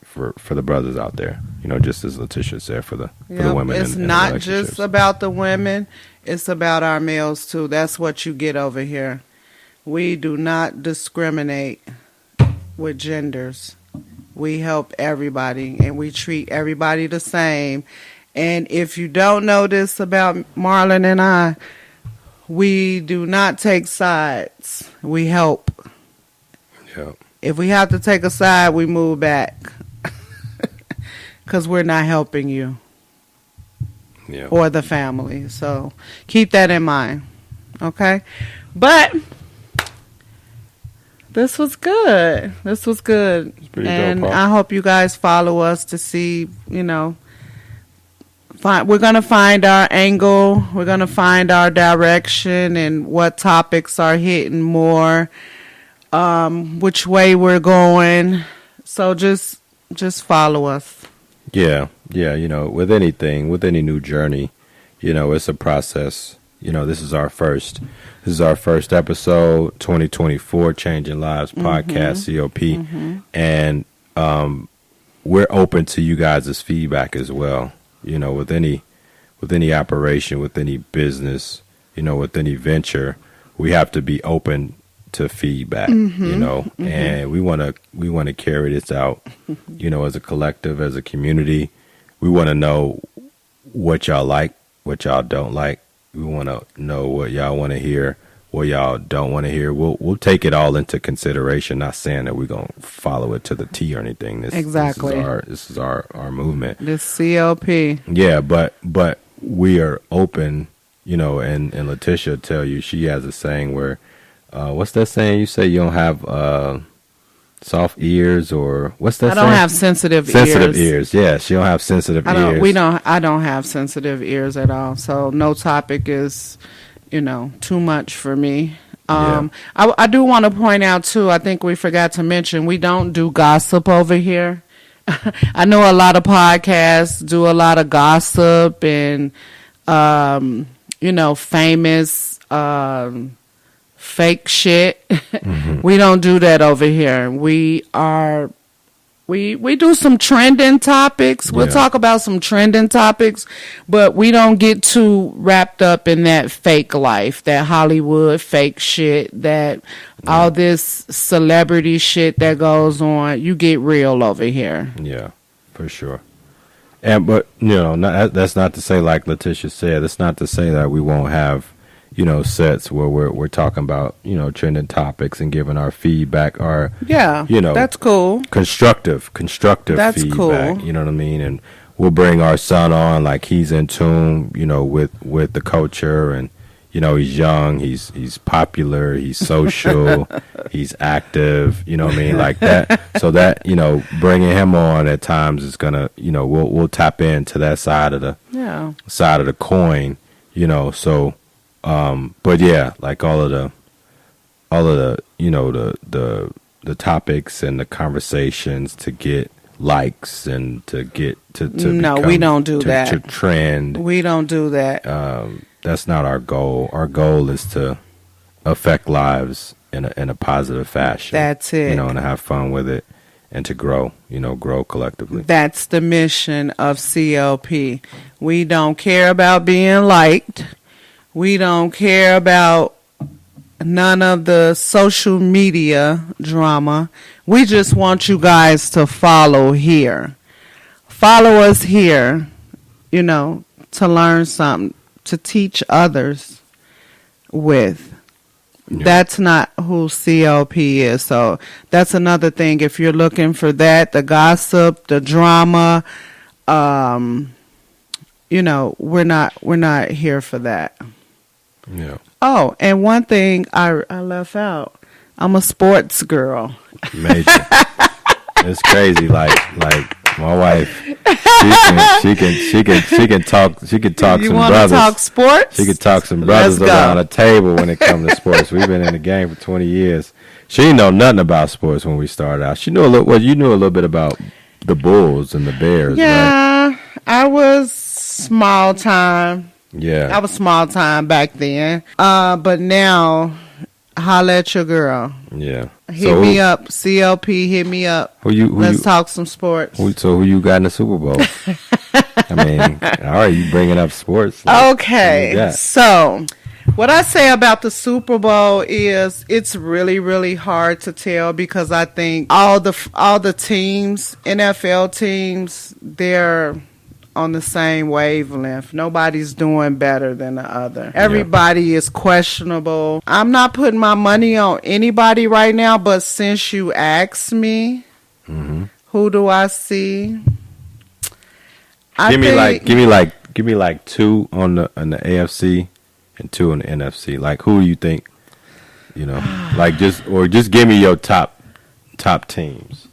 Speaker 1: the brothers out there, just as Latisha said, for the women.
Speaker 2: It's not just about the women, it's about our males too. That's what you get over here. We do not discriminate with genders. We help everybody, and we treat everybody the same. And if you don't know this about Marlon and I, we do not take sides. We help.
Speaker 1: Yep.
Speaker 2: If we have to take a side, we move back. Because we're not helping you.
Speaker 1: Yep.
Speaker 2: Or the family. So keep that in mind. Okay? But this was good. This was good. And
Speaker 1: dope,
Speaker 2: I hope you guys follow us to see, we're going to find our angle. We're going to find our direction and what topics are hitting more, which way we're going. So just follow us.
Speaker 1: Yeah. With anything, with any new journey, it's a process. This is our first episode, 2024 Changing Lives podcast, CLP, and we're open to you guys' feedback as well. With any operation, with any business, with any venture, we have to be open to feedback, and we want to carry this out, as a collective, as a community. We want to know what y'all like, what y'all don't like. We want to know what y'all want to hear, what y'all don't want to hear. We'll take it all into consideration. Not saying that we're gonna follow it to the T or anything.
Speaker 2: Exactly.
Speaker 1: This is our movement.
Speaker 2: This CLP.
Speaker 1: Yeah, but we are open, and Latisha tell you, she has a saying where, what's that saying? You say you don't have soft ears, or what's that?
Speaker 2: I don't have sensitive ears.
Speaker 1: Sensitive ears. Yeah, she don't have sensitive ears.
Speaker 2: I don't have sensitive ears at all. So no topic is, too much for me. I do want to point out too, I think we forgot to mention, we don't do gossip over here. I know a lot of podcasts do a lot of gossip and famous fake shit. We don't do that over here. We do some trending topics. We'll talk about some trending topics, but we don't get too wrapped up in that fake life, that Hollywood fake shit, that all this celebrity shit that goes on. You get real over here. Yeah,
Speaker 1: for sure. But that's not to say, like Latisha said, that's not to say that we won't have sets where we're talking about, trending topics and giving our feedback,
Speaker 2: that's cool.
Speaker 1: Constructive
Speaker 2: that's
Speaker 1: feedback.
Speaker 2: Cool.
Speaker 1: You know what I mean? And we'll bring our son on, like he's in tune, with the culture, and he's young, he's popular, he's social, he's active, you know what I mean, like that. So that, bringing him on at times is gonna, we'll tap into that side of the side of the coin, you know. So, but yeah, like all of the, you know, the topics and the conversations to get likes and to get to
Speaker 2: no,
Speaker 1: become,
Speaker 2: we don't do that.
Speaker 1: To trend.
Speaker 2: We don't do that.
Speaker 1: That's not our goal. Our goal is to affect lives in a positive fashion.
Speaker 2: That's it.
Speaker 1: You know, and to have fun with it and to grow, you know, grow collectively.
Speaker 2: That's the mission of CLP. We don't care about being liked. We don't care about none of the social media drama. We just want you guys to follow here. Follow us here, you know, to learn something, to teach others with.
Speaker 1: Yeah.
Speaker 2: That's not who CLP is. So that's another thing. If you're looking for that, the gossip, the drama, you know, we're not here for that.
Speaker 1: Yeah.
Speaker 2: Oh, and one thing I left out. I'm a sports girl.
Speaker 1: Major. It's crazy. Like my wife, she can talk
Speaker 2: You
Speaker 1: some
Speaker 2: want to
Speaker 1: brothers.
Speaker 2: talk sports?
Speaker 1: She could talk some brothers
Speaker 2: Let's go.
Speaker 1: around a table when it comes to sports. We've been in the game for 20 years. She didn't know nothing about sports when we started out. She knew a little. Well, you knew a little bit about the Bulls and the Bears, right?
Speaker 2: Yeah, I was small time.
Speaker 1: Yeah.
Speaker 2: I was small time back then. But now, holla at your girl.
Speaker 1: Yeah.
Speaker 2: Hit me up, CLP. Hit me up. Let's talk some sports.
Speaker 1: So who you got in the Super Bowl? I mean, all right, you bringing up sports. Like,
Speaker 2: Okay, so what I say about the Super Bowl is it's really, really hard to tell because I think all the teams, NFL teams, they're on the same wavelength. Nobody's doing better than the other. Everybody is questionable. I'm not putting my money on anybody right now, but since you asked me, who do I see?
Speaker 1: Give me like two on the AFC and two on the NFC. Like who do you think? You know, like just give me your top teams.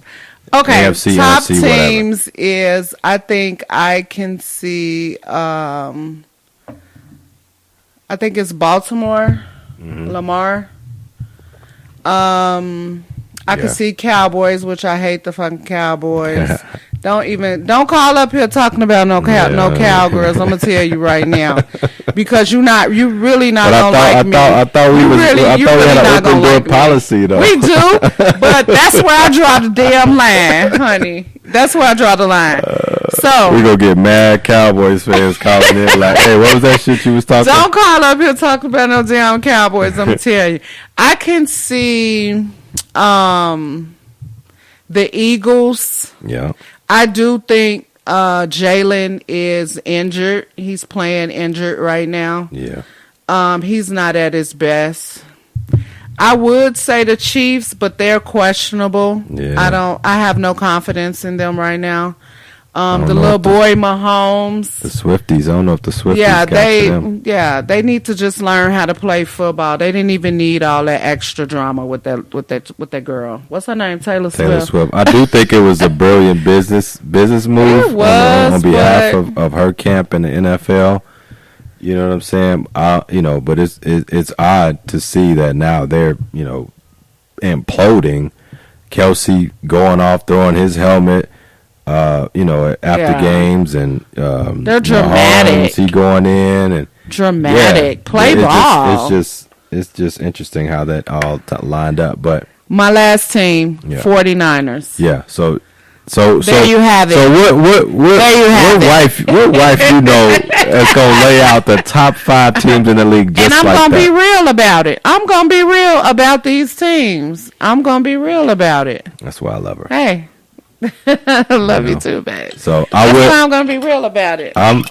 Speaker 2: Okay,
Speaker 1: AFC,
Speaker 2: top
Speaker 1: NFC,
Speaker 2: teams is I think I can see. I think it's Baltimore, Lamar. I can see Cowboys, which I hate the fucking Cowboys. Don't call up here talking about no cowgirls. I'm gonna tell you right now, because you really not gonna like me.
Speaker 1: I thought we had an open door policy though.
Speaker 2: We do, but that's where I draw the damn line, honey. That's where I draw the line. So
Speaker 1: we gonna get mad Cowboys fans calling in like, hey, what was that shit you was talking?
Speaker 2: Don't call up here talking about no damn Cowboys. I'm gonna tell you, I can see the Eagles.
Speaker 1: Yeah.
Speaker 2: I do think Jalen is injured. He's playing injured right now.
Speaker 1: Yeah.
Speaker 2: He's not at his best. I would say the Chiefs, but they're questionable.
Speaker 1: Yeah.
Speaker 2: I have no confidence in them right now. The little boy Mahomes.
Speaker 1: The Swifties. I don't know if the Swifties got to them.
Speaker 2: They need to just learn how to play football. They didn't even need all that extra drama with that girl. What's her name? Taylor Swift.
Speaker 1: I do think it was a brilliant business move
Speaker 2: It was,
Speaker 1: on behalf of her camp in the NFL. You know what I'm saying? But it's odd to see that now they're, imploding. Kelsey going off, throwing his helmet. After games, and
Speaker 2: they're dramatic.
Speaker 1: He going in and
Speaker 2: dramatic. Play ball.
Speaker 1: It's just interesting how that all lined up. But
Speaker 2: my last team, 49ers.
Speaker 1: Yeah. So
Speaker 2: there you have it.
Speaker 1: So what wife you know is gonna lay out the top 5 teams in the league just like that?
Speaker 2: And I'm gonna be real about it. I'm gonna be real about these teams. I'm gonna be real about it.
Speaker 1: That's why I love her.
Speaker 2: Hey. I love you too, babe.
Speaker 1: So
Speaker 2: I'm gonna be real about it.
Speaker 1: I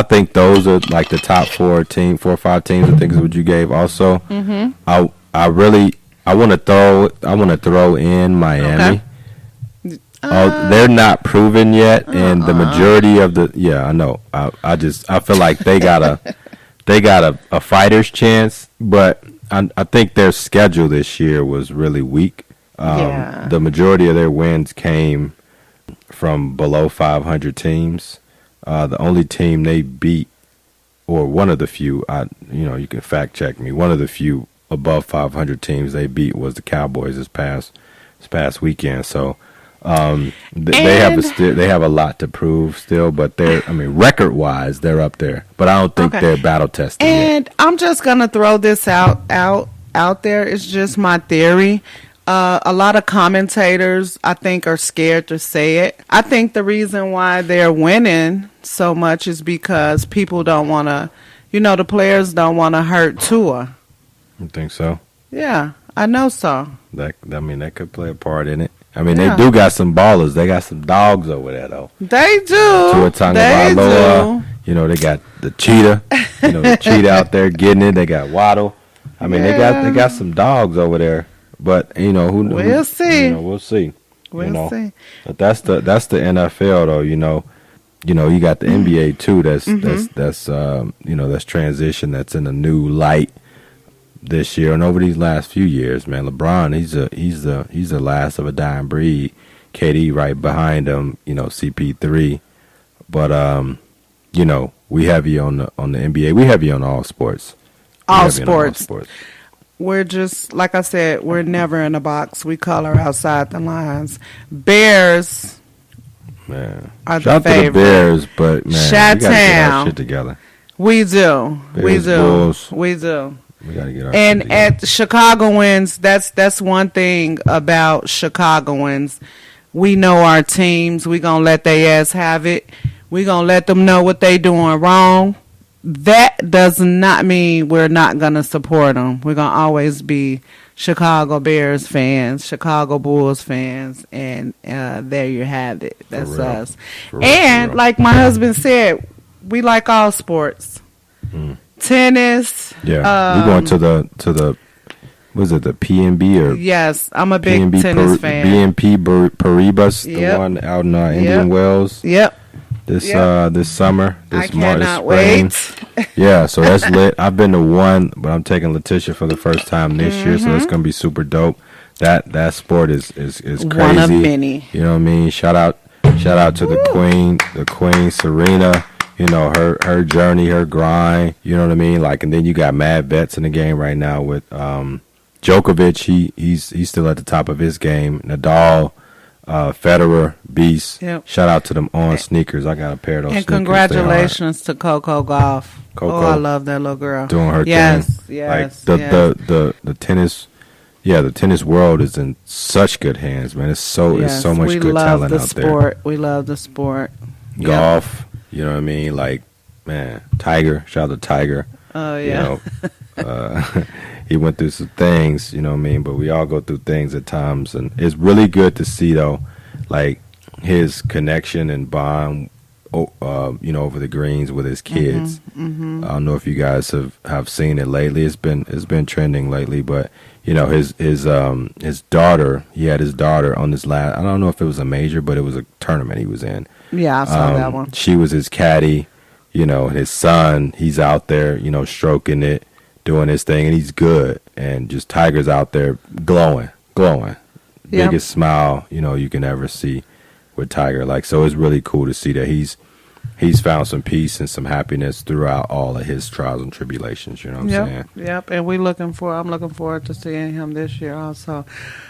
Speaker 1: think those are like the top 4 or 5 teams. I think is what you gave. Also, I want to throw in Miami.
Speaker 2: Okay.
Speaker 1: They're not proven yet, and the majority of I know. I feel like they got a fighter's chance, but I think their schedule this year was really weak. The majority of their wins came from below 500 teams. The only team they beat, or one of the few, you can fact check me. One of the few above 500 teams they beat was the Cowboys this past weekend. So they have a lot to prove still, but record wise they're up there. But I don't think they're battle tested.
Speaker 2: And
Speaker 1: yet.
Speaker 2: I'm just gonna throw this out there. It's just my theory. A lot of commentators, I think, are scared to say it. I think the reason why they're winning so much is because people don't want to, the players don't want to hurt Tua.
Speaker 1: You think so?
Speaker 2: Yeah, I know so.
Speaker 1: That could play a part in it. They do got some ballers. They got some dogs over there, though.
Speaker 2: They do.
Speaker 1: Tua Tagovailoa. They got the cheetah. The cheetah out there getting it. They got Waddle. They got some dogs over there. But
Speaker 2: we'll see.
Speaker 1: We'll see.
Speaker 2: We'll see.
Speaker 1: But that's the NFL though. You got the NBA too. That's transition. That's in a new light this year and over these last few years. Man, LeBron, he's the last of a dying breed. KD right behind him. CP3. But we have you on the NBA. We have you on all sports.
Speaker 2: All sports. We're just, like I said, we're never in a box. We color outside the lines. Bears
Speaker 1: are
Speaker 2: the favorite. Shout out to the
Speaker 1: Bears, but, man, we got to get our shit together.
Speaker 2: We do.
Speaker 1: Bears, Bulls.
Speaker 2: We do.
Speaker 1: We got to get our
Speaker 2: and
Speaker 1: shit together.
Speaker 2: at Chicagoans, that's one thing about Chicagoans. We know our teams. We going to let their ass have it. We going to let them know what they doing wrong. That does not mean we're not going to support them. We're going to always be Chicago Bears fans, Chicago Bulls fans, and there you have it. That's us. And like my husband said, we like all sports. Tennis.
Speaker 1: Yeah, we're going to the was it the PNB or?
Speaker 2: Yes, I'm a big
Speaker 1: PNB
Speaker 2: tennis fan.
Speaker 1: BNP Paribas, the one out in Indian Wells.
Speaker 2: Yep.
Speaker 1: This summer,
Speaker 2: I cannot wait.
Speaker 1: Yeah, so that's lit. I've been to one, but I'm taking Latischa for the first time this year, so it's gonna be super dope. That sport is crazy.
Speaker 2: One of many.
Speaker 1: You know what I mean? Shout out to the Queen Serena. Her journey, her grind. You know what I mean? And then you got mad vets in the game right now with Djokovic. He's still at the top of his game. Nadal. Federer, Beast.
Speaker 2: Yep.
Speaker 1: Shout out to them on sneakers. I got a pair of those.
Speaker 2: And
Speaker 1: sneakers.
Speaker 2: congratulations to Coco Gauff.
Speaker 1: Coco,
Speaker 2: I love that little girl.
Speaker 1: Doing her thing.
Speaker 2: Yes.
Speaker 1: The tennis. Yeah, the tennis world is in such good hands, man. It's so much good talent out there.
Speaker 2: We love the sport.
Speaker 1: Golf. You know what I mean? Man, Tiger. Shout out to Tiger.
Speaker 2: Oh yeah.
Speaker 1: He went through some things, you know what I mean? But we all go through things at times. And it's really good to see, though, his connection and bond, over the greens with his kids. I don't know if you guys have seen it lately. It's been trending lately. But, his daughter, he had his daughter on this last, I don't know if it was a major, but it was a tournament he was in.
Speaker 2: Yeah, I saw that one.
Speaker 1: She was his caddy. His son, he's out there, stroking it. Doing his thing, and he's good. And just Tiger's out there glowing.
Speaker 2: Yep.
Speaker 1: Biggest smile, you can ever see with Tiger. So it's really cool to see that he's found some peace and some happiness throughout all of his trials and tribulations. You know what I'm saying?
Speaker 2: Yep. And I'm looking forward to seeing him this year also.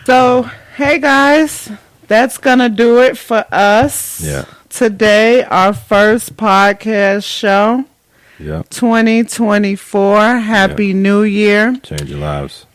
Speaker 2: So, hey guys, that's gonna do it for us.
Speaker 1: Yeah.
Speaker 2: Today, our first podcast show.
Speaker 1: Yep.
Speaker 2: 2024. Happy New Year.
Speaker 1: Change your lives.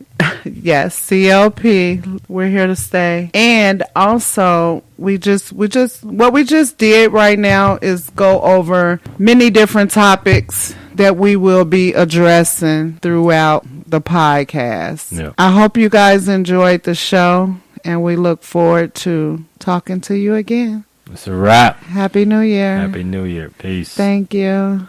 Speaker 2: Yes, CLP. We're here to stay. And also, what we just did right now is go over many different topics that we will be addressing throughout the podcast.
Speaker 1: Yep.
Speaker 2: I hope you guys enjoyed the show, and we look forward to talking to you again.
Speaker 1: It's a wrap.
Speaker 2: Happy New Year.
Speaker 1: Happy New Year. Peace.
Speaker 2: Thank you.